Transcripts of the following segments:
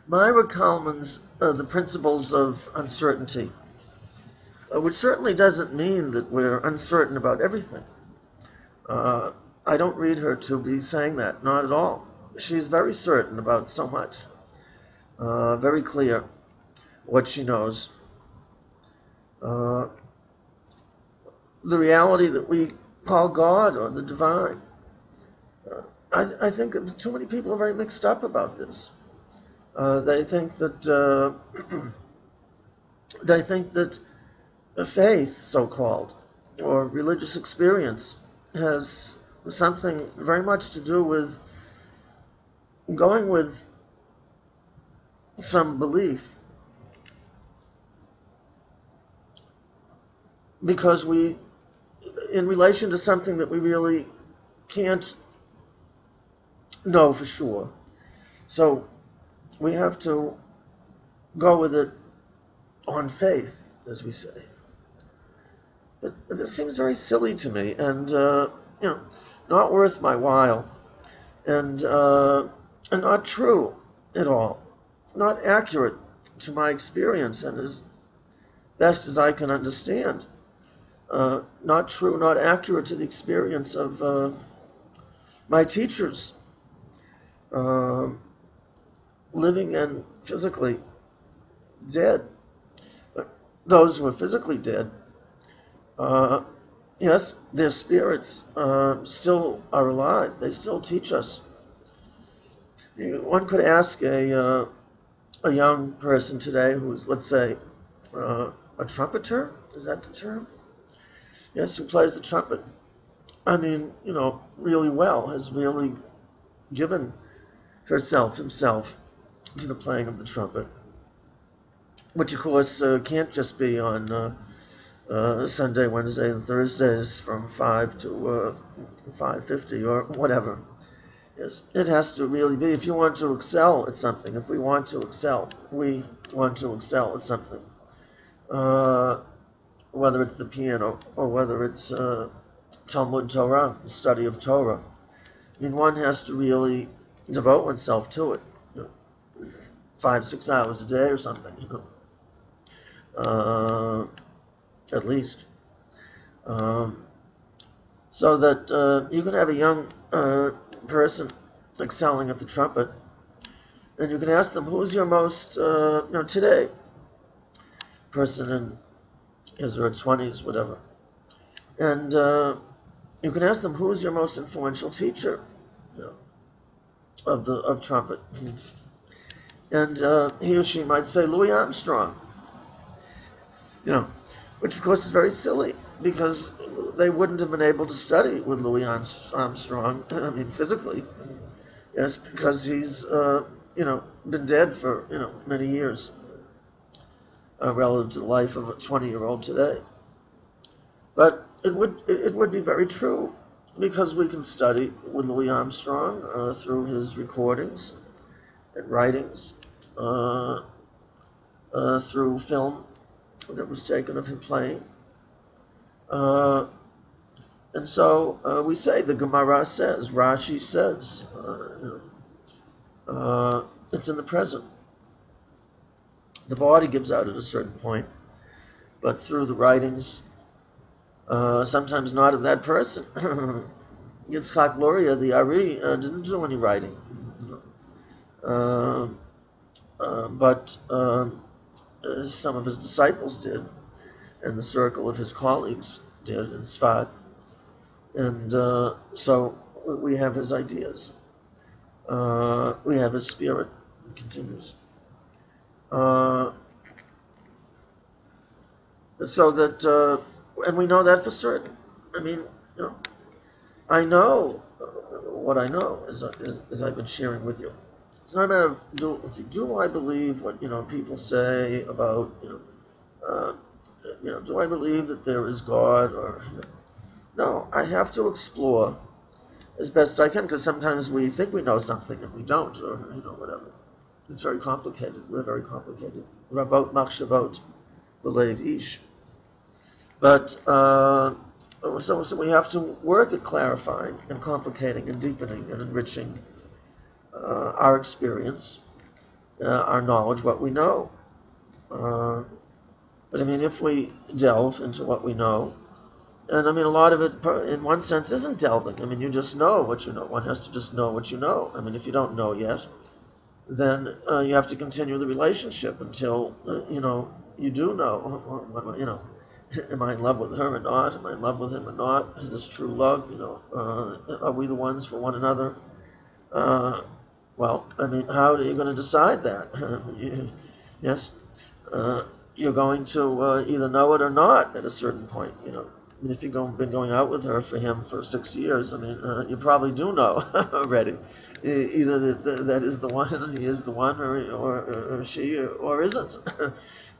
Maira Kalman's The Principles of Uncertainty, which certainly doesn't mean that we're uncertain about everything. Uh, I don't read her to be saying that, not at all. She's very certain about so much, very clear what she knows. Uh, the reality that we call God or the divine. I think that too many people are very mixed up about this. They think that they think that faith, so-called, or religious experience, has something very much to do with going with some belief because we, in relation to something that we really can't know for sure. So we have to go with it on faith, as we say. But this seems very silly to me, and not worth my while, and not true at all, not accurate to my experience, and as best as I can understand, not true, not accurate to the experience of my teachers, living and physically dead. Those who are physically dead, yes, their spirits still are alive. They still teach us. One could ask a young person today who's, let's say, a trumpeter. Is that the term? Yes, who plays the trumpet. I mean, really well, has really given himself, to the playing of the trumpet, which of course can't just be on Sunday, Wednesday, and Thursdays from 5 to 5:50 or whatever. Yes, it has to really be. If you want to excel at something, if we want to excel, we want to excel at something. Whether it's the piano or whether it's Talmud Torah, the study of Torah. I mean, one has to really devote oneself to it. 5-6 hours a day or something, at least. So that you can have a young person excelling at the trumpet, and you can ask them, who's your most, today, person in his or her 20s, whatever. And you can ask them, who's your most influential teacher of trumpet? And he or she might say Louis Armstrong, which of course is very silly because they wouldn't have been able to study with Louis Armstrong, I mean physically, yes, because he's been dead for many years relative to the life of a 20-year-old today. But it would be very true because we can study with Louis Armstrong through his recordings and writings, through film that was taken of him playing. And so we say, the Gemara says, Rashi says, it's in the present. The body gives out at a certain point, but through the writings, sometimes not of that person. Yitzchak Luria, the Ari, didn't do any writing. But some of his disciples did, and the circle of his colleagues did in Sfat. And so we have his ideas. We have his spirit. It continues. So that, and we know that for certain. I mean, I know what I know, as I've been sharing with you. It's not a matter of do I believe what people say about do I believe that there is God or no? I have to explore as best I can because sometimes we think we know something and we don't, or whatever. It's very complicated. We're very complicated. Rabot machshavot b'leiv ish. But so we have to work at clarifying and complicating and deepening and enriching our experience our knowledge, what we know. But I mean, if we delve into what we know, and I mean, a lot of it, in one sense, isn't delving. I mean, you just know what you know. One has to just know what you know. I mean, if you don't know yet, then you have to continue the relationship until you do know. Am I in love with her or not? Am I in love with him or not? Is this true love? Are we the ones for one another? Uh, well, I mean, how are you going to decide that? Yes, you're going to either know it or not at a certain point. If you've been going out with her for him for 6 years, I mean, you probably do know already. Either that is the one, and he is the one, or she, or isn't.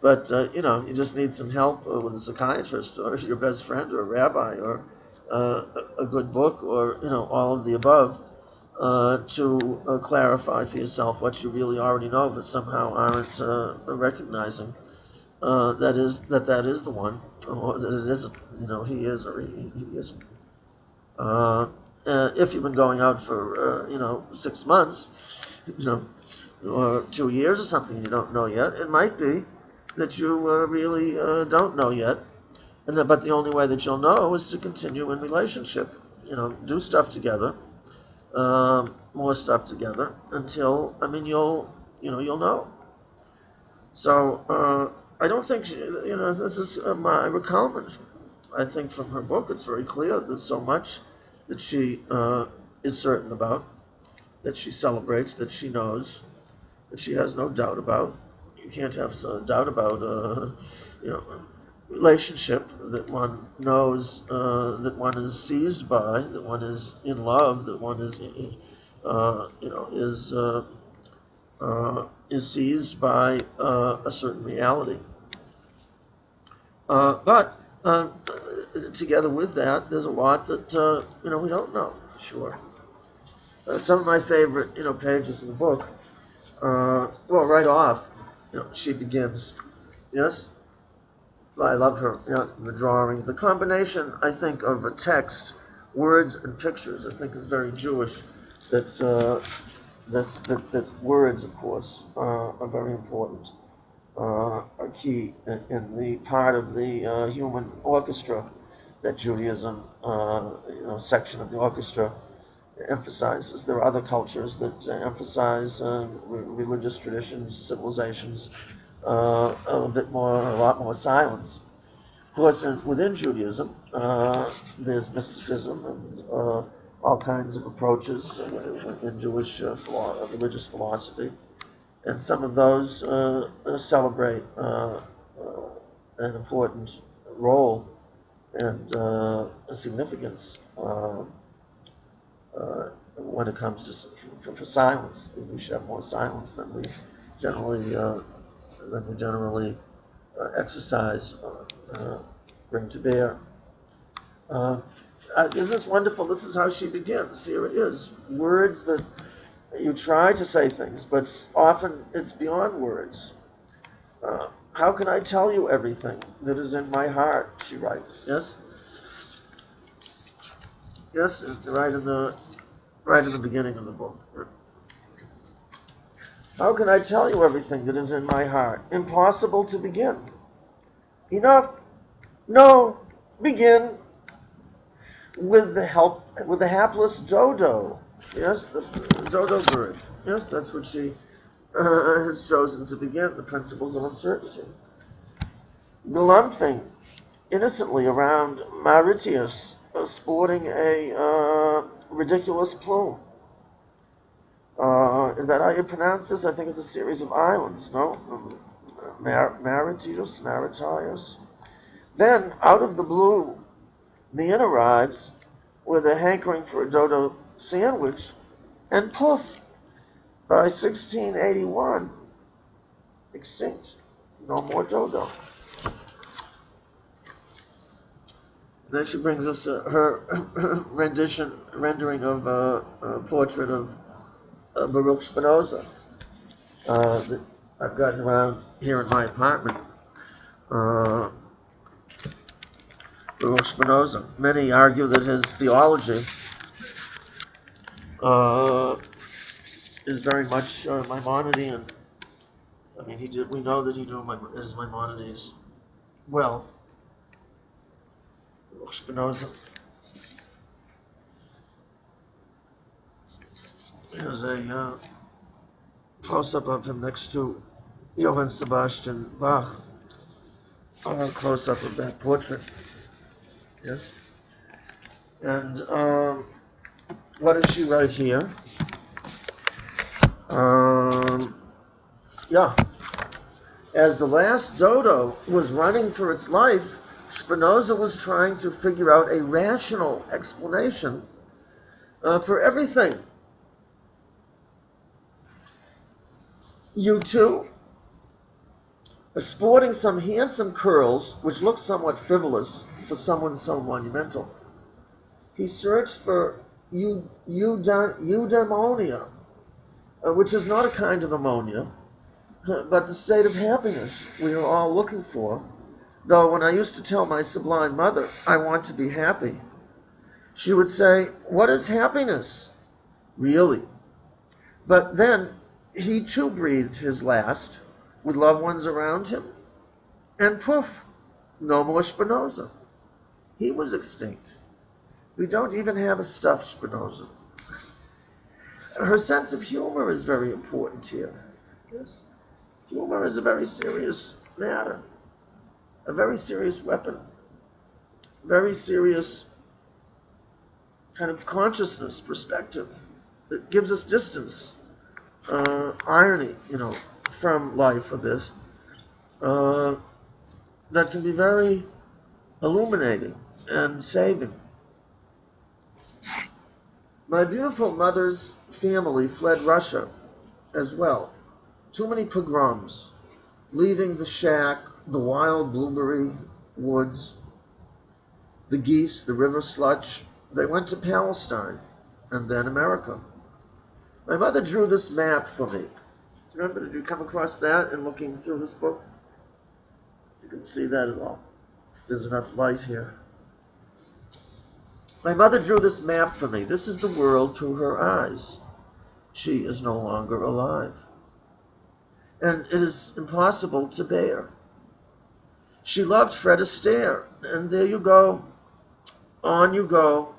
But you just need some help with a psychiatrist, or your best friend, or a rabbi, or a good book, or all of the above, to clarify for yourself what you really already know, but somehow aren't recognizing that is the one, or that it isn't. He is or he isn't. If you've been going out for 6 months, or 2 years or something, you don't know yet. It might be that you really don't know yet, but the only way that you'll know is to continue in relationship. Do stuff together, more stuff together until you'll know. So I don't think this is Maira Kalman. I think from her book it's very clear there's so much that she is certain about, that she celebrates, that she knows, that she has no doubt about. You can't have doubt about relationship that one knows, that one is seized by, that one is in love, that one is is seized by a certain reality. But together with that, there's a lot that we don't know for sure. Some of my favorite pages in the book. Well, right off, she begins. Yes, I love her. The drawings, the combination, I think, of a text, words, and pictures. I think is very Jewish. That words, of course, are very important. Are key in the part of the human orchestra that Judaism, section of the orchestra emphasizes. There are other cultures that emphasize religious traditions, civilizations, a lot more silence. Of course, within Judaism, there's mysticism and all kinds of approaches in Jewish religious philosophy. And some of those celebrate an important role and a significance when it comes to for silence. We should have more silence than we generally exercise or bring to bear. Isn't this wonderful? This is how she begins. Here it is. Words that you try to say things, but often it's beyond words. How can I tell you everything that is in my heart? She writes. Yes. Yes, right in the beginning of the book. How can I tell you everything that is in my heart? Impossible to begin. Enough. No. Begin with the hapless dodo. Yes, the dodo bird. Yes, that's what she has chosen to begin, the principles of uncertainty. Galumphing innocently around Mauritius, sporting a ridiculous plume. Is that how you pronounce this? I think it's a series of islands, no? Mauritius. Then, out of the blue, Mian arrives with a hankering for a dodo sandwich, and poof, by 1681, extinct. No more dodo. Then she brings us her rendering of a portrait of Baruch Spinoza that I've gotten around here in my apartment. Baruch Spinoza. Many argue that his theology is very much Maimonidean I mean, he did. We know that he knew his Maimonides well. Spinoza. There's a close-up of him next to Johann Sebastian Bach. A close-up of that portrait. Yes. And what does she write here? Yeah. As the last dodo was running for its life, Spinoza was trying to figure out a rational explanation for everything. You two are sporting some handsome curls, which look somewhat frivolous for someone so monumental. He searched for eudaimonia, which is not a kind of ammonia, but the state of happiness we are all looking for. Though when I used to tell my sublime mother I want to be happy, she would say, "What is happiness?" Really. But then he too breathed his last with loved ones around him, and poof, no more Spinoza. He was extinct. We don't even have a stuffed Spinoza. Her sense of humor is very important here. Yes? Humor is a very serious matter, a very serious weapon, very serious kind of consciousness, perspective that gives us distance, irony, from life of this, that can be very illuminating and saving. My beautiful mother's family fled Russia as well. Too many pogroms, leaving the shack, the wild blueberry woods, the geese, the river sludge. They went to Palestine and then America. My mother drew this map for me. Remember, did you come across that in looking through this book? You can see that at all. There's enough light here. My mother drew this map for me. This is the world through her eyes. She is no longer alive. And it is impossible to bear. She loved Fred Astaire, and there you go, on you go,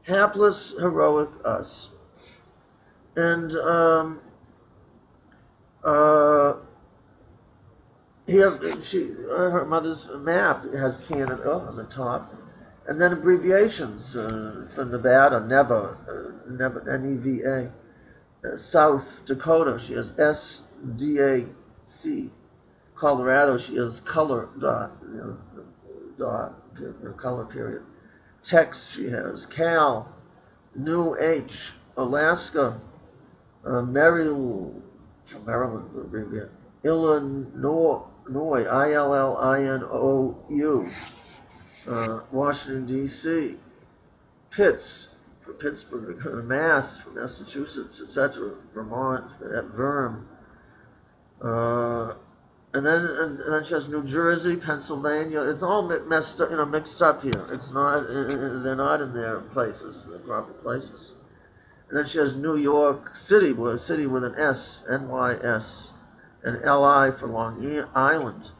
hapless, heroic us. And her mother's map has Canada on the top, and then abbreviations for Nevada, Neva, N-E-V-A. South Dakota, she has S-D-A-C. Colorado, she has color dot, color period. Tex, she has Cal, New H, Alaska, Maryland, Illinois, I-L-L-I-N-O-U, Washington, D.C., Pitts, for Pittsburgh, Mass, for Massachusetts, etc., Vermont, Verm, and then she has New Jersey, Pennsylvania. It's all mixed up here. It's not. They're not in their places, the proper places. And then she has New York City, a city with an S, N-Y-S, and L-I for Long Island,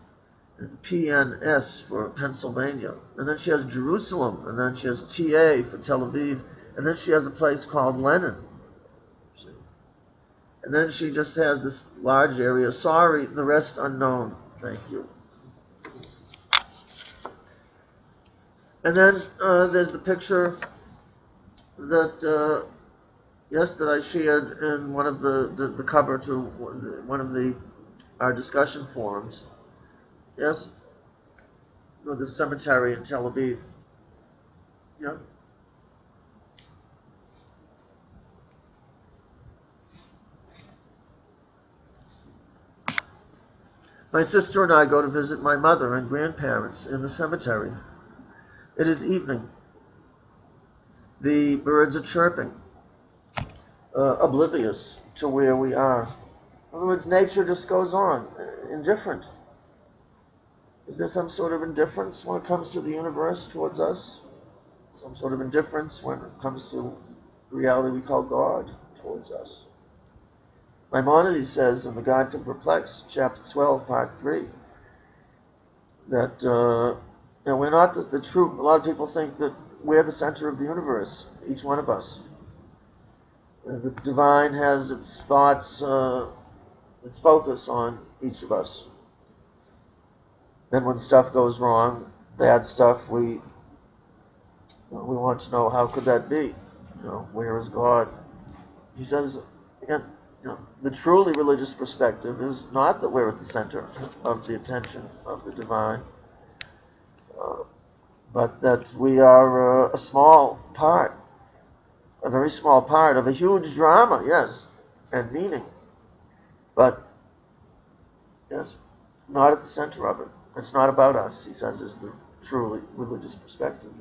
and P-N-S for Pennsylvania. And then she has Jerusalem, and then she has T-A for Tel Aviv, and then she has a place called Lenin. And then she just has this large area. Sorry, the rest unknown. Thank you. And then there's the picture that that I shared in one of the cover to one of our discussion forums. Yes, with the cemetery in Tel Aviv. Yeah. My sister and I go to visit my mother and grandparents in the cemetery. It is evening. The birds are chirping, oblivious to where we are. In other words, nature just goes on, indifferent. Is there some sort of indifference when it comes to the universe towards us? Some sort of indifference when it comes to the reality we call God towards us? Maimonides says in the Guide to Perplexed, chapter 12, part 3, that we're not the true. A lot of people think that we're the center of the universe, each one of us. The divine has its thoughts, its focus on each of us. Then when stuff goes wrong, bad stuff, we want to know, how could that be? Where is God? He says, again, the truly religious perspective is not that we're at the center of the attention of the divine, but that we are a small part, a very small part of a huge drama, yes, and meaning, but yes, not at the center of it. It's not about us, he says, is the truly religious perspective.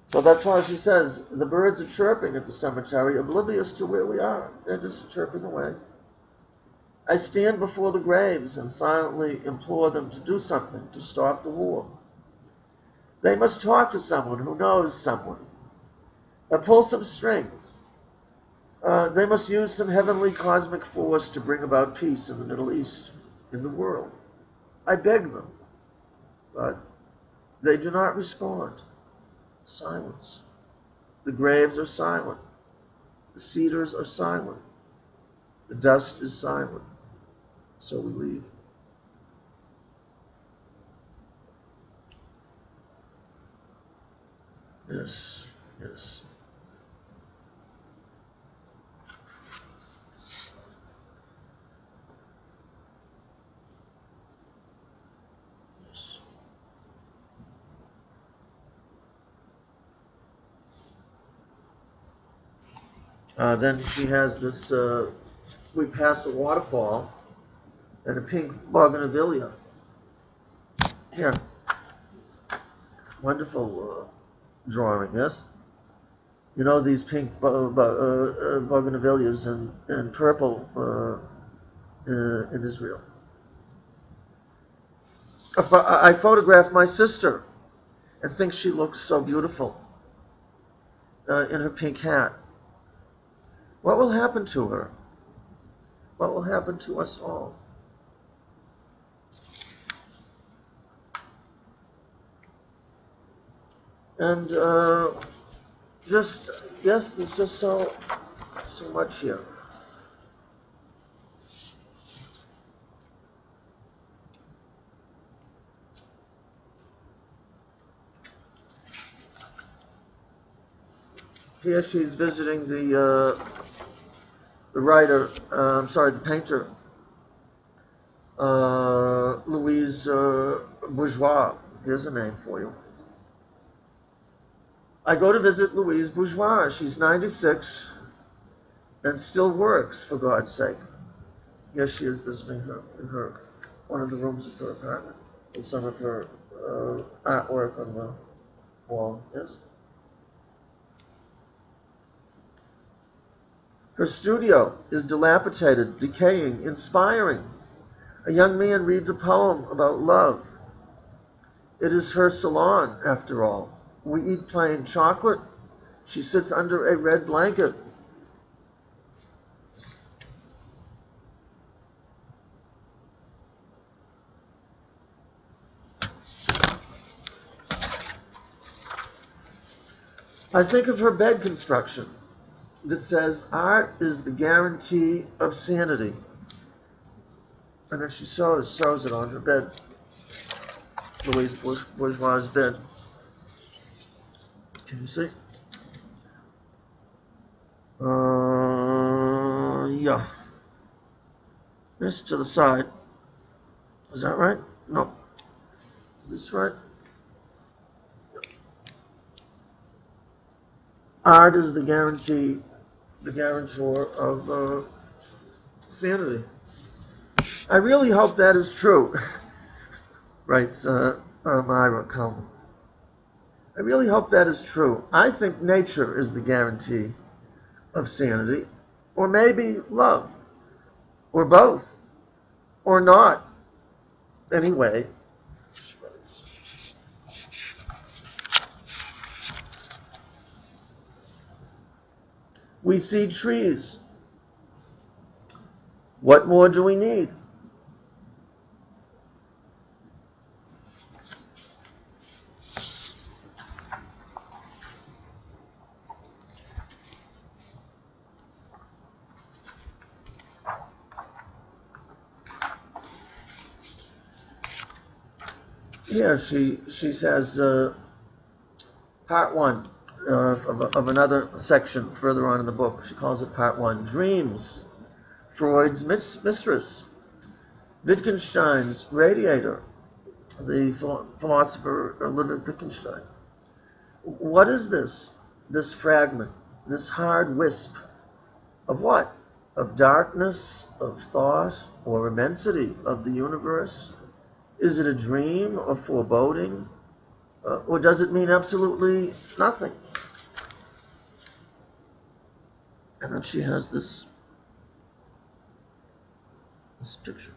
So that's why she says, the birds are chirping at the cemetery, oblivious to where we are. They're just chirping away. I stand before the graves and silently implore them to do something to stop the war. They must talk to someone who knows someone, pull some strings. They must use some heavenly cosmic force to bring about peace in the Middle East, in the world. I beg them, but they do not respond. Silence. The graves are silent. The cedars are silent. The dust is silent. So we leave. Yes, yes. Yes. Then she has this, we pass a waterfall and a pink bougainvillea. Here. Wonderful drawing, yes? These pink bougainvilleas and purple in Israel. I photographed my sister and think she looks so beautiful in her pink hat. What will happen to her? What will happen to us all? And yes, there's just so much here. Here she's visiting the writer, the painter, Louise Bourgeois. There's a name for you. I go to visit Louise Bourgeois. She's 96 and still works, for God's sake. Yes, she is visiting her in one of the rooms of her apartment with some of her artwork on the wall. Yes. Her studio is dilapidated, decaying, inspiring. A young man reads a poem about love. It is her salon, after all. We eat plain chocolate. She sits under a red blanket. I think of her bed construction that says, art is the guarantee of sanity. And then she sews it on her bed, Louise Bourgeois' bed. Can you see? Yeah. This to the side. Is that right? No. Is this right? Art is the guarantor of sanity. I really hope that is true, writes Maira Kalman. I really hope that is true. I think nature is the guarantee of sanity, or maybe love, or both, or not. Anyway, we see trees. What more do we need? Here she says, part one of another section further on in the book. She calls it part one. Dreams, Freud's mistress, Wittgenstein's radiator, the philosopher Ludwig Wittgenstein. What is this? This fragment, this hard wisp of what? Of darkness, of thought, or immensity of the universe? Is it a dream or foreboding? Or does it mean absolutely nothing? And then she has this picture.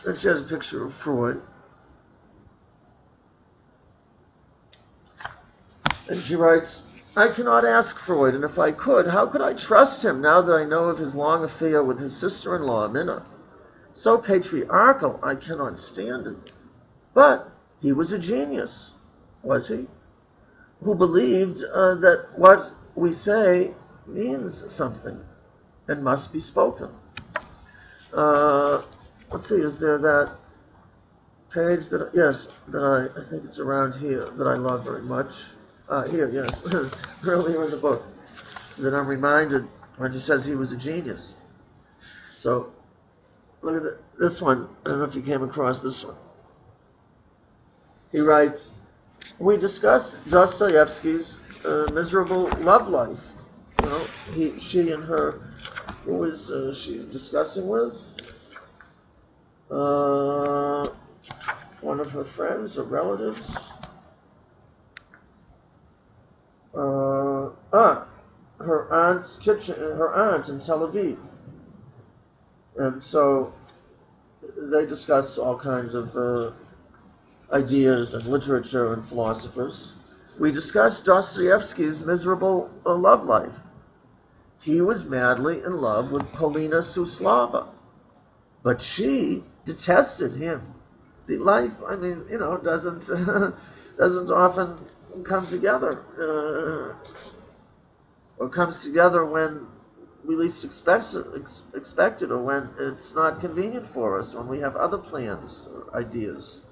Then she has a picture of Freud. And she writes, I cannot ask Freud, and if I could, how could I trust him now that I know of his long affair with his sister-in-law, Minna? So patriarchal, I cannot stand it. But he was a genius, was he? Who believed that what we say means something and must be spoken. Let's see, is there that page that, yes, that I think it's around here, that I love very much. Here, yes, earlier in the book, that I'm reminded when she says he was a genius. So, look at this one. I don't know if you came across this one. He writes, we discuss Dostoevsky's miserable love life. You know, she and her, who is she discussing with? One of her friends or relatives. Her aunt's kitchen, her aunt in Tel Aviv. And so they discuss all kinds of ideas and literature and philosophers. We discussed Dostoevsky's miserable love life. He was madly in love with Polina Suslova, but she detested him. See, life, I mean, you know, doesn't often come together, or comes together when we least expect it, or when it's not convenient for us, when we have other plans or ideas.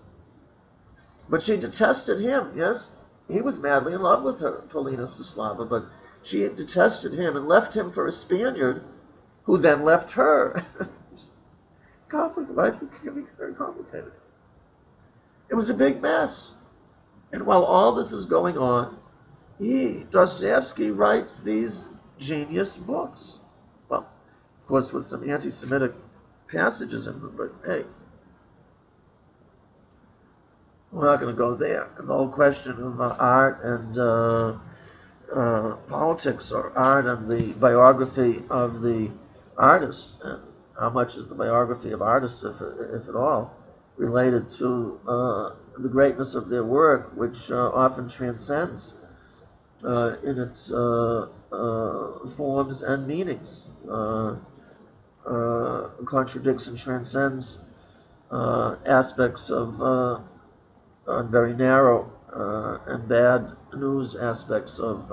But she detested him, yes? He was madly in love with her, Polina Suslova, but she detested him and left him for a Spaniard who then left her. It's complicated. Life can be very complicated. It was a big mess. And while all this is going on, Dostoevsky writes these genius books. Well, of course, with some anti-Semitic passages in them, but hey, we're not going to go there. And the whole question of art and politics, or art and the biography of the artist, and how much is the biography of artists, if at all, related to the greatness of their work, which often transcends in its forms and meanings, contradicts and transcends aspects of very narrow and bad news aspects of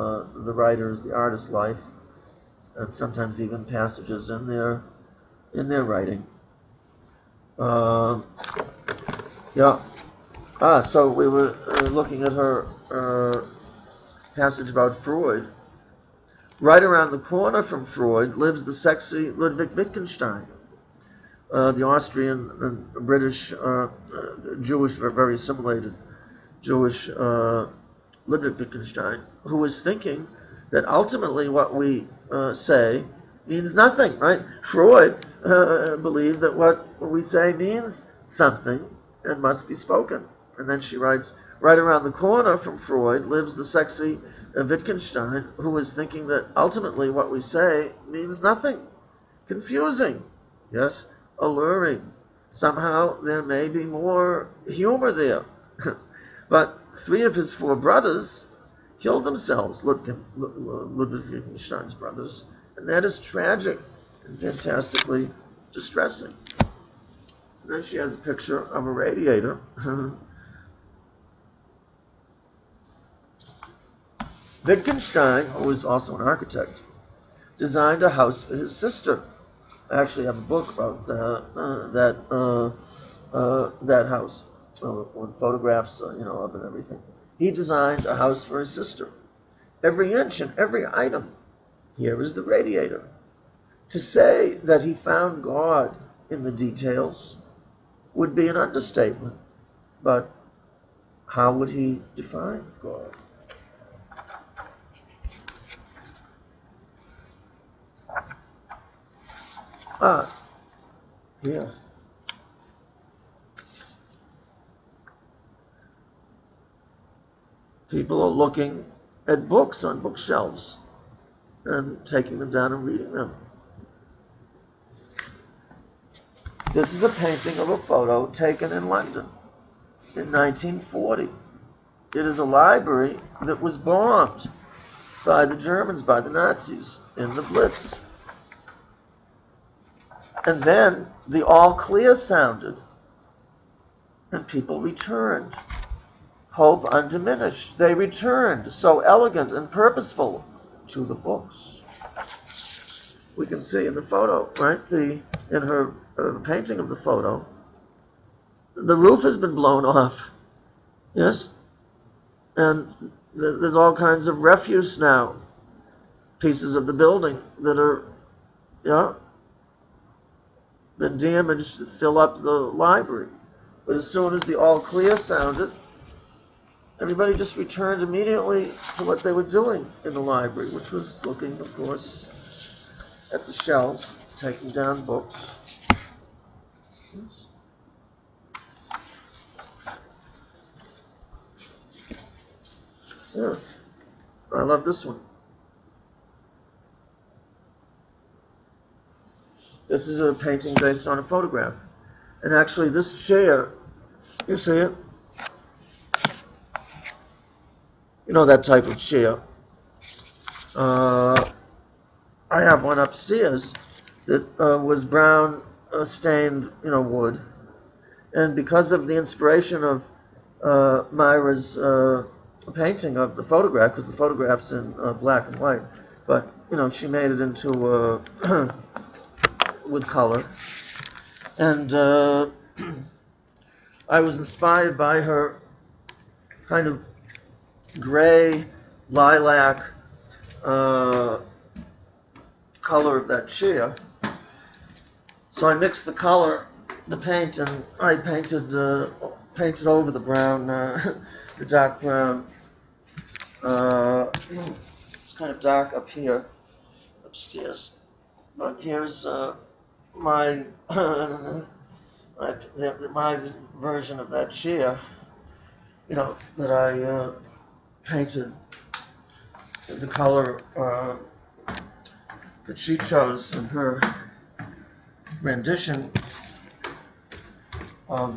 the writer's, the artist's life, and sometimes even passages in their writing. Yeah. So we were looking at her passage about Freud. Right around the corner from Freud lives the sexy Ludwig Wittgenstein, the Austrian and British Jewish, very assimilated Jewish Ludwig Wittgenstein, who was thinking that ultimately what we say means nothing, right? Freud believed that what we say means something and must be spoken. And then she writes, right around the corner from Freud lives the sexy Wittgenstein, who was thinking that ultimately what we say means nothing. Confusing, yes, alluring. Somehow there may be more humor there. But 3 of his 4 brothers killed themselves, Ludwig Wittgenstein's brothers, and And that is tragic and fantastically distressing. And then she has a picture of a radiator. Wittgenstein, who was also an architect, designed a house for his sister. I actually have a book about that house, with photographs, of it and everything. He designed a house for his sister. Every inch and every item. Here is the radiator. To say that he found God in the details would be an understatement. But how would he define God? Here. People are looking at books on bookshelves and taking them down and reading them. This is a painting of a photo taken in London in 1940. It is a library that was bombed by the Germans, by the Nazis, in the Blitz. And then the all clear sounded, and people returned. Hope undiminished. They returned, so elegant and purposeful, to the books. We can see in the photo, right, in her painting of the photo, the roof has been blown off, yes? And there's all kinds of refuse now, pieces of the building that are, been damaged to fill up the library. But as soon as the all clear sounded, everybody just returned immediately to what they were doing in the library, which was looking, of course, at the shelves, taking down books. Yes. Yeah, I love this one. This is a painting based on a photograph. And actually this chair, you see it? You know that type of chair. I have one upstairs that was brown stained, wood. And because of the inspiration of Maira's painting of the photograph, because the photograph's in black and white, but, she made it into with color. And I was inspired by her kind of gray lilac color of that chair. So I mixed the color, the paint, and I painted over the brown, the dark brown. It's kind of dark up here, upstairs. But here's my my version of that chair, that I painted the color that she chose in her rendition of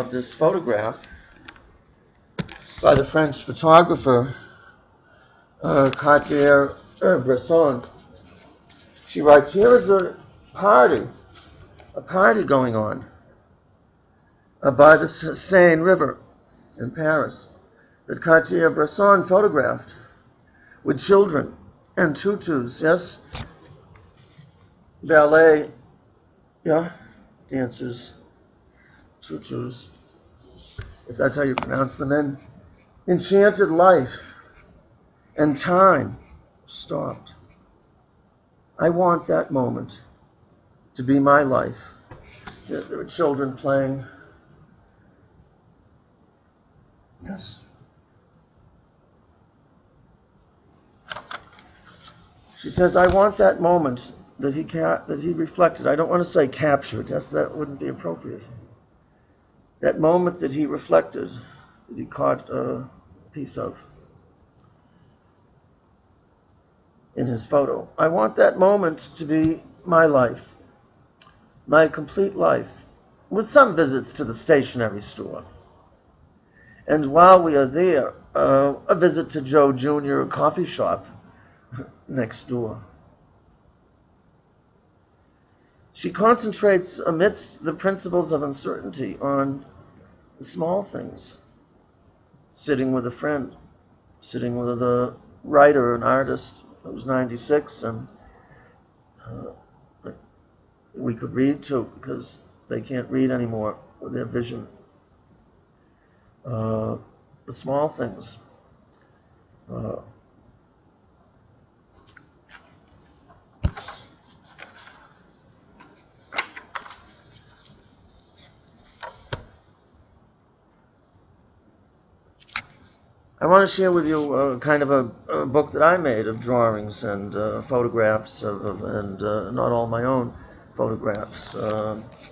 this photograph by the French photographer Cartier-Bresson. She writes, here is a party going on by the Seine River in Paris that Cartier-Bresson photographed with children and tutus, yes, ballet, dancers, tutus, if that's how you pronounce them, and enchanted life and time stopped. I want that moment to be my life. There were children playing. Yes. She says, I want that moment that he reflected. I don't want to say captured. Yes, that wouldn't be appropriate. That moment that he reflected, that he caught a piece of in his photo. I want that moment to be my life, my complete life, with some visits to the stationery store. And while we are there, a visit to Joe Jr. coffee shop next door. She concentrates amidst the principles of uncertainty on the small things. Sitting with a friend, sitting with a writer, an artist who's 96, and we could read too because they can't read anymore with their vision. The small things. Uh, I want to share with you kind of a book that I made of drawings and photographs and not all my own photographs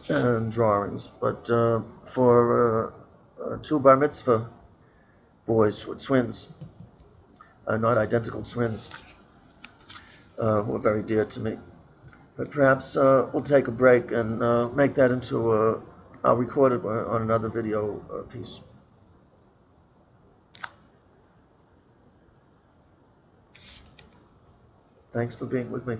and drawings, but for two bar mitzvah boys with twins, not identical twins, who are very dear to me. But perhaps we'll take a break and make that into I'll record it on another video piece. Thanks for being with me.